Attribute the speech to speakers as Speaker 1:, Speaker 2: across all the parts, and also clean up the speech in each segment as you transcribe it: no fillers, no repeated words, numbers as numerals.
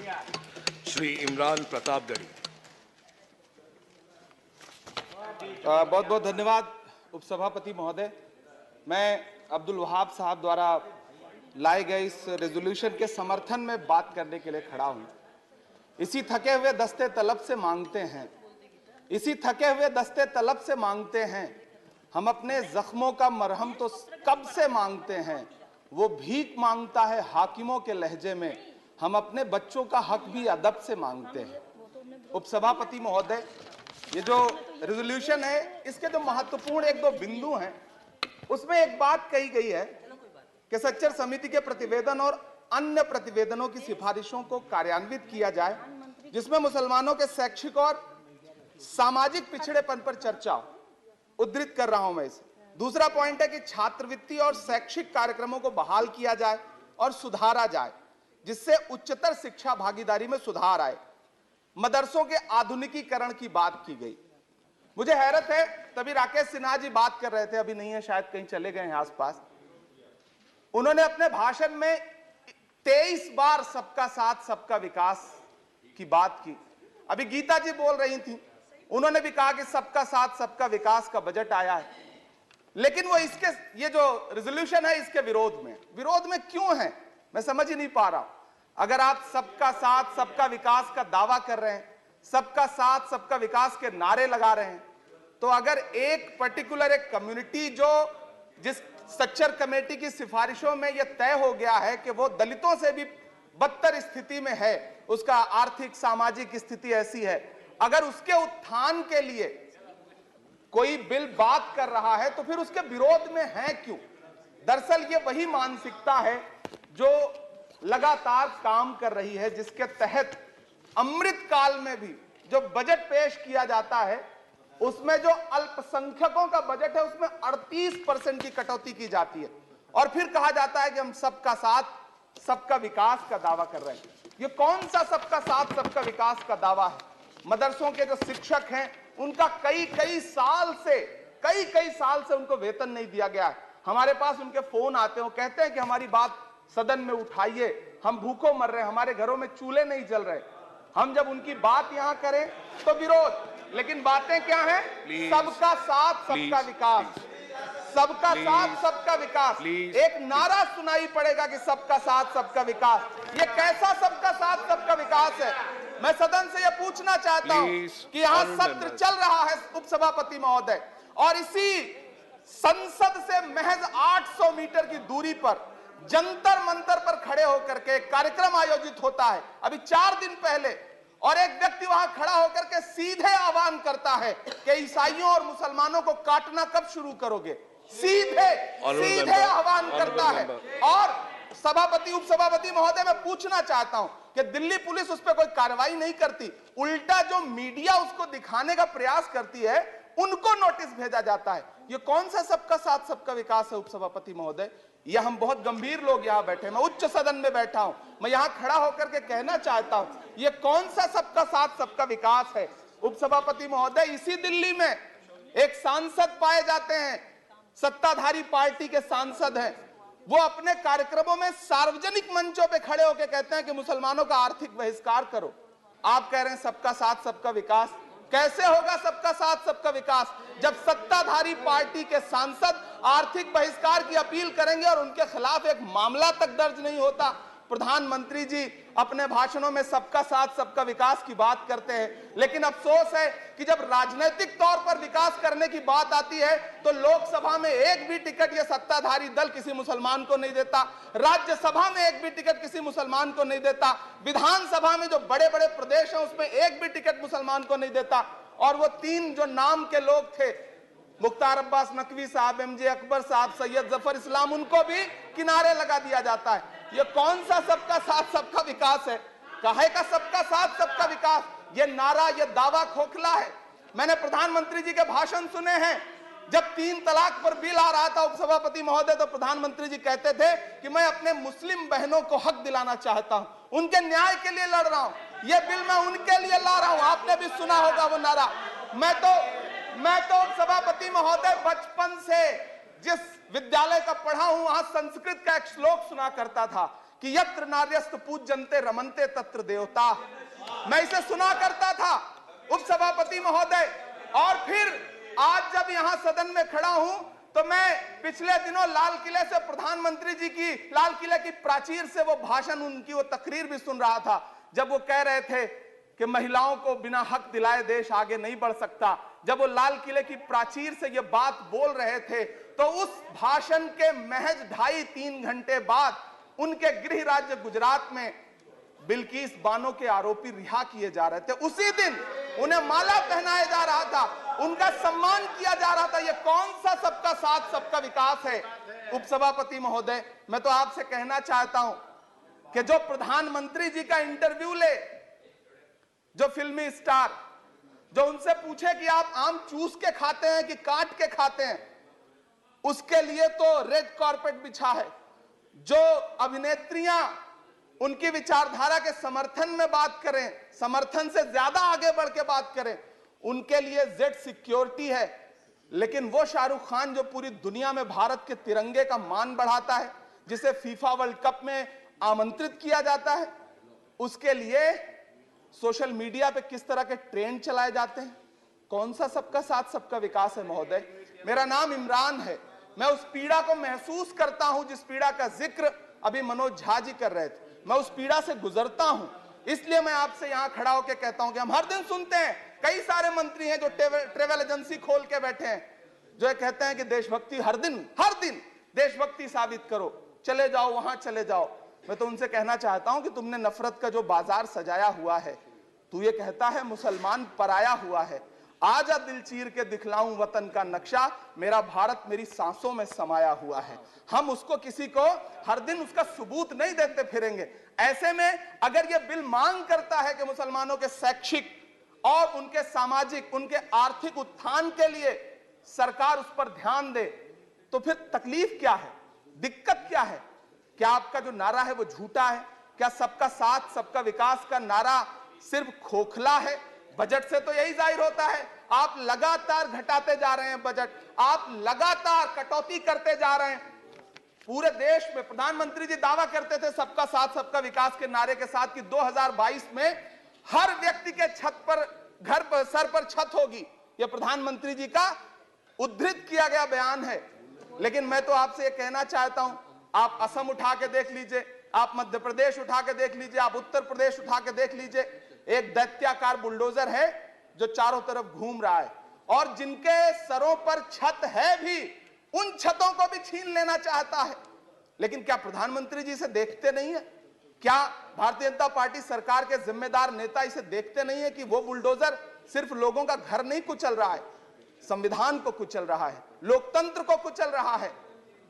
Speaker 1: श्री इमरान प्रतापगढ़ी।
Speaker 2: बहुत बहुत धन्यवाद उपसभापति महोदय। मैं अब्दुल वहाब साहब द्वारा लाए गए इस रेजोल्यूशन के समर्थन में बात करने के लिए खड़ा हूं। इसी थके हुए दस्ते तलब से मांगते हैं, इसी थके हुए दस्ते तलब से मांगते हैं, हम अपने जख्मों का मरहम तो कब से मांगते हैं। वो भीख मांगता है हाकिमों के लहजे में, हम अपने बच्चों का हक भी अदब से मांगते हैं। उपसभापति महोदय, ये जो रेजोल्यूशन है इसके जो महत्वपूर्ण एक दो बिंदु हैं, उसमें एक बात कही गई है कि सच्चर समिति के प्रतिवेदन और अन्य प्रतिवेदनों की सिफारिशों को कार्यान्वित किया जाए, जिसमें मुसलमानों के शैक्षिक और सामाजिक पिछड़ेपन पर चर्चा हो। उद्धृत कर रहा हूं मैं इसे। दूसरा पॉइंट है कि छात्रवृत्ति और शैक्षिक कार्यक्रमों को बहाल किया जाए और सुधारा जाए, जिससे उच्चतर शिक्षा भागीदारी में सुधार आए। मदरसों के आधुनिकीकरण की बात की गई। मुझे हैरत है, तभी राकेश सिन्हा जी बात कर रहे थे, अभी नहीं है शायद, कहीं चले गए हैं आसपास। उन्होंने अपने भाषण में 23 बार सबका साथ सबका विकास की बात की। अभी गीता जी बोल रही थी, उन्होंने भी कहा कि सबका साथ सबका विकास का बजट आया है, लेकिन वो इसके, ये जो रेजोल्यूशन है इसके विरोध में क्यों है, मैं समझ ही नहीं पा रहा हूं। अगर आप सबका साथ सबका विकास का दावा कर रहे हैं, सबका साथ सबका विकास के नारे लगा रहे हैं, तो अगर एक पर्टिकुलर एक कम्युनिटी जो जिस सच्चर कमेटी की सिफारिशों में यह तय हो गया है कि वो दलितों से भी बदतर स्थिति में है, उसका आर्थिक सामाजिक स्थिति ऐसी है, अगर उसके उत्थान के लिए कोई बिल बात कर रहा है तो फिर उसके विरोध में है क्यों। दरअसल ये वही मानसिकता है जो लगातार काम कर रही है, जिसके तहत अमृत काल में भी जो बजट पेश किया जाता है उसमें जो अल्पसंख्यकों का बजट है उसमें 38% की कटौती की जाती है, और फिर कहा जाता है कि हम सबका साथ सबका विकास का दावा कर रहे हैं। ये कौन सा सबका साथ सबका विकास का दावा है। मदरसों के जो शिक्षक हैं उनका कई साल से उनको वेतन नहीं दिया गया है। हमारे पास उनके फोन आते हैं, कहते हैं कि हमारी बात सदन में उठाइए, हम भूखों मर रहे हैं, हमारे घरों में चूल्हे नहीं जल रहे। हम जब उनकी बात यहां करें तो विरोध, लेकिन बातें क्या हैं? सबका साथ सबका विकास, सबका साथ सबका विकास। एक नारा सुनाई पड़ेगा कि सबका साथ सबका विकास। ये कैसा सबका साथ सबका विकास है? मैं सदन से यह पूछना चाहता हूं कि यहां सत्र चल रहा है उपसभापति महोदय, और इसी संसद से महज 800 मीटर की दूरी पर जंतर मंतर पर खड़े होकर के कार्यक्रम आयोजित होता है अभी 4 दिन पहले, और एक व्यक्ति वहां खड़ा होकर के सीधे आह्वान करता है कि ईसाइयों और मुसलमानों को काटना कब शुरू करोगे। सीधे आह्वान करता है। और सभापति उपसभापति महोदय, मैं पूछना चाहता हूं कि दिल्ली पुलिस उस पर कोई कार्रवाई नहीं करती, उल्टा जो मीडिया उसको दिखाने का प्रयास करती है उनको नोटिस भेजा जाता है। ये कौन सा सबका साथ सबका विकास है उपसभापति महोदय? ये हम बहुत गंभीर लोग यहाँ बैठे, मैं उच्च सदन में बैठा हूं, मैं यहाँ खड़ा होकर के कहना चाहता हूं, ये कौन सा सबका साथ सबका विकास है उपसभापति महोदय? इसी दिल्ली में एक सांसद पाए जाते हैं, सत्ताधारी पार्टी के सांसद हैं, वो अपने कार्यक्रमों में सार्वजनिक मंचों पे खड़े होकर कहते हैं कि मुसलमानों का आर्थिक बहिष्कार करो। आप कह रहे हैं सबका साथ सबका विकास। कैसे होगा सबका साथ सबका विकास जब सत्ताधारी पार्टी के सांसद आर्थिक बहिष्कार की अपील करेंगे और उनके खिलाफ एक मामला तक दर्ज नहीं होता। प्रधानमंत्री जी अपने भाषणों में सबका साथ सबका विकास की बात करते हैं, लेकिन अफसोस है कि जब राजनीतिक तौर पर विकास करने की बात आती है तो लोकसभा में एक भी टिकट ये सत्ताधारी दल किसी मुसलमान को नहीं देता, राज्यसभा में एक भी टिकट किसी मुसलमान को नहीं देता, विधानसभा में जो बड़े बड़े प्रदेश हैं उसमें एक भी टिकट मुसलमान को नहीं देता। और वो 3 जो नाम के लोग थे, मुख्तार अब्बास नकवी साहब, MJ अकबर साहब, सैयद जफर इस्लाम, उनको भी किनारे लगा दिया जाता है। ये कौन सा सबका साथ सबका विकास है? काहे का सबका साथ सबका विकास? ये नारा, ये दावा खोखला है। मैंने प्रधानमंत्री जी के भाषण सुने हैं, जब 3 तलाक पर बिल आ रहा था उपसभापति महोदय, तो प्रधानमंत्री जी कहते थे कि मैं अपने मुस्लिम बहनों को हक दिलाना चाहता हूं, उनके न्याय के लिए लड़ रहा हूं, ये बिल मैं उनके लिए ला रहा हूं। आपने भी सुना होगा वो नारा। मैं तो सभापति महोदय बचपन से जिस विद्यालय का पढ़ा हूं वहां संस्कृत का एक श्लोक सुना करता था कि यत्र नार्यस्तु पूज्यन्ते रमन्ते तत्र देवता। मैं इसे सुना करता था उपसभापति महोदय, और फिर आज जब यहां सदन में खड़ा हूं तो मैं पिछले दिनों लाल किले से प्रधानमंत्री जी की, लाल किले की प्राचीर से वो भाषण, उनकी वो तकरीर भी सुन रहा था, जब वो कह रहे थे कि महिलाओं को बिना हक दिलाए देश आगे नहीं बढ़ सकता। जब वो लाल किले की प्राचीर से ये बात बोल रहे थे तो उस भाषण के महज 2.5-3 घंटे बाद उनके गृह राज्य गुजरात में बिल्किस बानो के आरोपी रिहा किए जा रहे थे। उसी दिन उन्हें माला पहनाया जा रहा था, उनका सम्मान किया जा रहा था। ये कौन सा सबका साथ सबका विकास है? उपसभापति महोदय, मैं तो आपसे कहना चाहता हूं कि जो प्रधानमंत्री जी का इंटरव्यू ले, जो फिल्मी स्टार, जो उनसे पूछे कि आप आम चूस के खाते हैं कि काट के खाते हैं, उसके लिए तो रेड कारपेट बिछा है। जो अभिनेत्रियां उनकी विचारधारा के समर्थन में बात करें, समर्थन से ज्यादा आगे बढ़ के बात करें, उनके लिए जेड सिक्योरिटी है। लेकिन वो शाहरुख खान जो पूरी दुनिया में भारत के तिरंगे का मान बढ़ाता है, जिसे फीफा वर्ल्ड कप में आमंत्रित किया जाता है, उसके लिए सोशल मीडिया पे किस तरह के ट्रेंड चलाए जाते हैं? कौन सा सबका साथ सबका विकास है महोदय? मेरा नाम इमरान है। मैं उस पीड़ा को महसूस करता हूं जिस पीड़ा का जिक्र अभी मनोज झा जी कर रहे थे। मैं उस पीड़ा से गुजरता हूं, इसलिए मैं आपसे यहां खड़ा होकर कहता हूं कि हम हर दिन सुनते हैं, कई सारे मंत्री हैं जो ट्रेवल एजेंसी खोल के बैठे हैं, जो कहते हैं कि देशभक्ति हर दिन देशभक्ति साबित करो, चले जाओ वहां चले जाओ। मैं तो उनसे कहना चाहता हूं कि तुमने नफरत का जो बाजार सजाया हुआ है, तू ये कहता है मुसलमान पराया हुआ है, आजा दिल चीर के दिखलाऊं वतन का नक्शा, मेरा भारत मेरी सांसों में समाया हुआ है। हम उसको किसी को हर दिन उसका सबूत नहीं देते फिरेंगे। ऐसे में अगर ये बिल मांग करता है कि मुसलमानों के शैक्षिक और उनके सामाजिक, उनके आर्थिक उत्थान के लिए सरकार उस पर ध्यान दे, तो फिर तकलीफ क्या है, दिक्कत क्या है? क्या आपका जो नारा है वो झूठा है? क्या सबका साथ सबका विकास का नारा सिर्फ खोखला है? बजट से तो यही जाहिर होता है, आप लगातार घटाते जा रहे हैं बजट, आप लगातार कटौती करते जा रहे हैं। पूरे देश में प्रधानमंत्री जी दावा करते थे सबका साथ सबका विकास के नारे के साथ कि 2022 में हर व्यक्ति के छत पर, घर पर, सर पर छत होगी। यह प्रधानमंत्री जी का उद्धृत किया गया बयान है। लेकिन मैं तो आपसे यह कहना चाहता हूं, आप असम उठा के देख लीजिए, आप मध्य प्रदेश उठा के देख लीजिए, आप उत्तर प्रदेश उठा के देख लीजिए, एक दैत्याकार बुलडोजर है जो चारों तरफ घूम रहा है, और जिनके सरों पर छत है भी, उन छतों को भी छीन लेना चाहता है। लेकिन क्या प्रधानमंत्री जी इसे देखते नहीं है? क्या भारतीय जनता पार्टी सरकार के जिम्मेदार नेता इसे देखते नहीं है कि वो बुलडोजर सिर्फ लोगों का घर नहीं कुचल रहा है, संविधान को कुचल रहा है, लोकतंत्र को कुचल रहा है।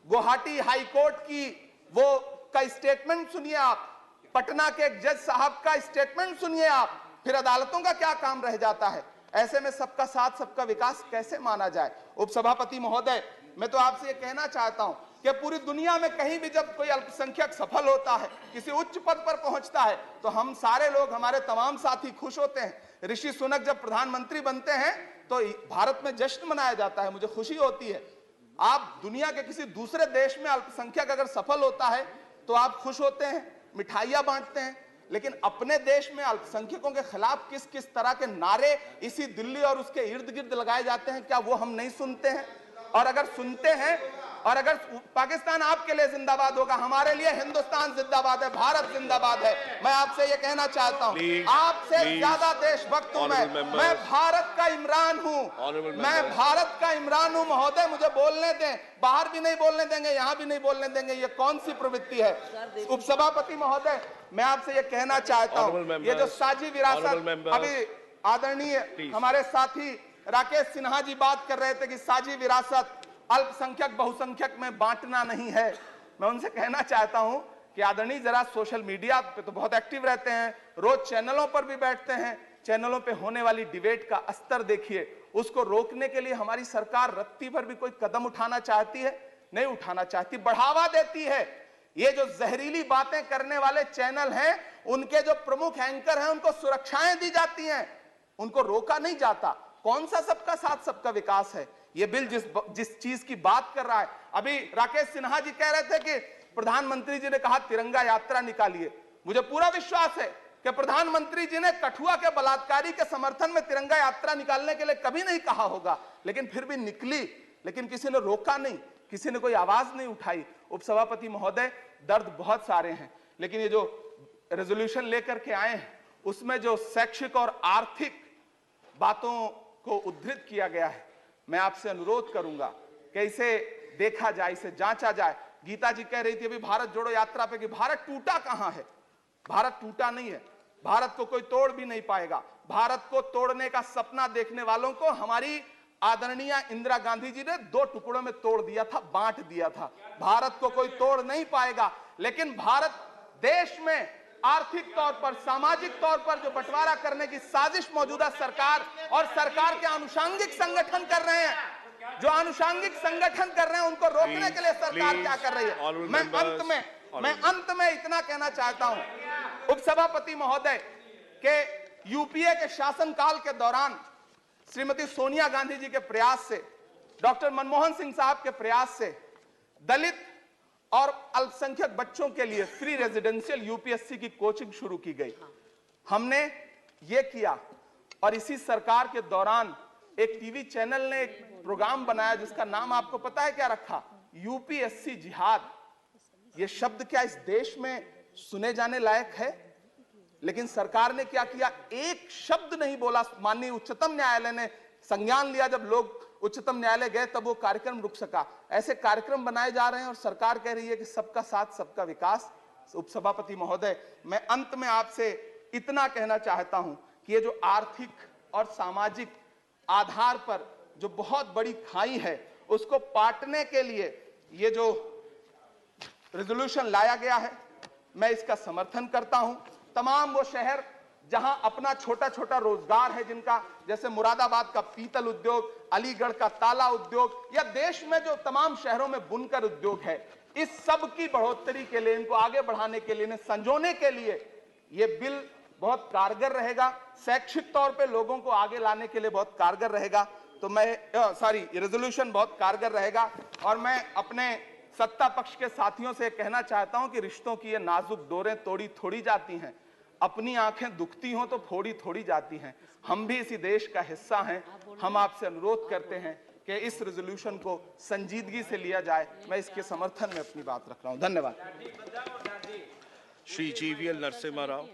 Speaker 2: गुवाहाटी हाई कोर्ट की वो का स्टेटमेंट सुनिए आप, पटना के एक जज साहब का स्टेटमेंट सुनिए आप, फिर अदालतों का क्या काम रह जाता है? ऐसे में सबका साथ सबका विकास कैसे माना जाए? उपसभापति महोदय, मैं तो आपसे ये कहना चाहता हूं कि पूरी दुनिया में कहीं भी जब कोई अल्पसंख्यक सफल होता है, किसी उच्च पद पर पहुंचता है, तो हम सारे लोग, हमारे तमाम साथी खुश होते हैं। ऋषि सुनक जब प्रधानमंत्री बनते हैं तो भारत में जश्न मनाया जाता है, मुझे खुशी होती है। आप दुनिया के किसी दूसरे देश में अल्पसंख्यक अगर सफल होता है तो आप खुश होते हैं, मिठाइयां बांटते हैं। लेकिन अपने देश में अल्पसंख्यकों के खिलाफ किस किस तरह के नारे इसी दिल्ली और उसके इर्द गिर्द लगाए जाते हैं, क्या वो हम नहीं सुनते हैं? और अगर सुनते हैं, और अगर पाकिस्तान आपके लिए जिंदाबाद होगा, हमारे लिए हिंदुस्तान जिंदाबाद है, भारत जिंदाबाद है। मैं आपसे ये कहना चाहता हूं, आपसे ज्यादा देशभक्त हूं मैं भारत का इमरान हूं, मैं भारत का इमरान हूं महोदय, मुझे बोलने दें। बाहर भी नहीं बोलने देंगे, यहां भी नहीं बोलने देंगे, ये कौन सी प्रवृत्ति है? उपसभापति महोदय, मैं आपसे ये कहना चाहता हूं, ये जो साझी विरासत, अभी आदरणीय हमारे साथी राकेश सिन्हा जी बात कर रहे थे कि साझी विरासत अल्पसंख्यक बहुसंख्यक में बांटना नहीं है। मैं उनसे कहना चाहता हूं कि आदरणीय जरा सोशल मीडिया पे तो बहुत एक्टिव रहते हैं, रोज चैनलों पर भी बैठते हैं, चैनलों पे होने वाली डिबेट का स्तर देखिए। उसको रोकने के लिए हमारी सरकार रत्ती भर भी कोई कदम उठाना चाहती है? नहीं उठाना चाहती, बढ़ावा देती है। ये जो जहरीली बातें करने वाले चैनल हैं, उनके जो प्रमुख एंकर हैं, उनको सुरक्षाएं दी जाती हैं, उनको रोका नहीं जाता। कौन सा सबका साथ सबका विकास है? ये बिल जिस चीज की बात कर रहा है, अभी राकेश सिन्हा जी कह रहे थे कि प्रधानमंत्री जी ने कहा तिरंगा यात्रा निकालिए। मुझे पूरा विश्वास है कि प्रधानमंत्री जी ने कठुआ के बलात्कारी के समर्थन में तिरंगा यात्रा निकालने के लिए कभी नहीं कहा होगा, लेकिन फिर भी निकली, लेकिन किसी ने रोका नहीं, किसी ने कोई आवाज नहीं उठाई। उपसभापति महोदय, दर्द बहुत सारे हैं, लेकिन ये जो रेजोल्यूशन लेकर के आए हैं उसमें जो शैक्षिक और आर्थिक बातों को उद्धृत किया गया है, मैं आपसे अनुरोध करूंगा कि इसे देखा जाए, इसे जांचा जाए। गीता जी कह रही थी अभी भारत जोड़ो यात्रा पे कि भारत टूटा कहां है। भारत टूटा नहीं है, भारत को कोई तोड़ भी नहीं पाएगा। भारत को तोड़ने का सपना देखने वालों को हमारी आदरणीय इंदिरा गांधी जी ने 2 टुकड़ों में तोड़ दिया था, बांट दिया था। भारत को कोई तोड़ नहीं पाएगा, लेकिन भारत देश में आर्थिक तौर पर, सामाजिक तौर पर जो बंटवारा करने की साजिश मौजूदा सरकार और सरकार के आनुषंगिक संगठन कर रहे हैं, जो आनुषंगिक संगठन कर रहे हैं, उनको रोकने के लिए सरकार क्या कर रही है। मैं अंत में इतना कहना चाहता हूं उपसभापति महोदय के यूपीए के शासनकाल के दौरान श्रीमती सोनिया गांधी जी के प्रयास से, डॉक्टर मनमोहन सिंह साहब के प्रयास से दलित और अल्पसंख्यक बच्चों के लिए फ्री रेजिडेंशियल यूपीएससी की कोचिंग शुरू की गई। हमने ये किया और इसी सरकार के दौरान एक टीवी चैनल ने एक प्रोग्राम बनाया जिसका नाम आपको पता है क्या रखा? यूपीएससी जिहाद। ये शब्द क्या इस देश में सुने जाने लायक है? लेकिन सरकार ने क्या किया? एक शब्द नहीं बोला। माननीय उच्चतम न्यायालय ने संज्ञान लिया, जब लोग उच्चतम न्यायालय गए तब वो कार्यक्रम रुक सका। ऐसे कार्यक्रम बनाए जा रहे हैं और सरकार कह रही है कि सबका साथ सबका विकास। उपसभापति महोदय, मैं अंत में आपसे इतना कहना चाहता हूं कि ये जो आर्थिक और सामाजिक आधार पर जो बहुत बड़ी खाई है, उसको पाटने के लिए ये जो रेजोल्यूशन लाया गया है, मैं इसका समर्थन करता हूं। तमाम वो शहर जहां अपना छोटा छोटा रोजगार है, जिनका जैसे मुरादाबाद का पीतल उद्योग, अलीगढ़ का ताला उद्योग, या देश में जो तमाम शहरों में बुनकर उद्योग है, इस सब की बढ़ोतरी के लिए, इनको आगे बढ़ाने के लिए, इन्हें संजोने के लिए ये बिल बहुत कारगर रहेगा। शैक्षिक तौर पे लोगों को आगे लाने के लिए बहुत कारगर रहेगा। तो मैं ये रेजोल्यूशन बहुत कारगर रहेगा। और मैं अपने सत्ता पक्ष के साथियों से कहना चाहता हूं कि रिश्तों की ये नाजुक डोरें तोड़ी थोड़ी जाती हैं, अपनी आंखें दुखती हों तो फोड़ी थोड़ी जाती हैं। हम भी इसी देश का हिस्सा हैं। हम आपसे अनुरोध करते हैं कि इस रेजोल्यूशन को संजीदगी से लिया जाए। मैं इसके समर्थन में अपनी बात रख रहा हूं। धन्यवाद।
Speaker 1: श्री जीवीएल नरसिम्हा राव।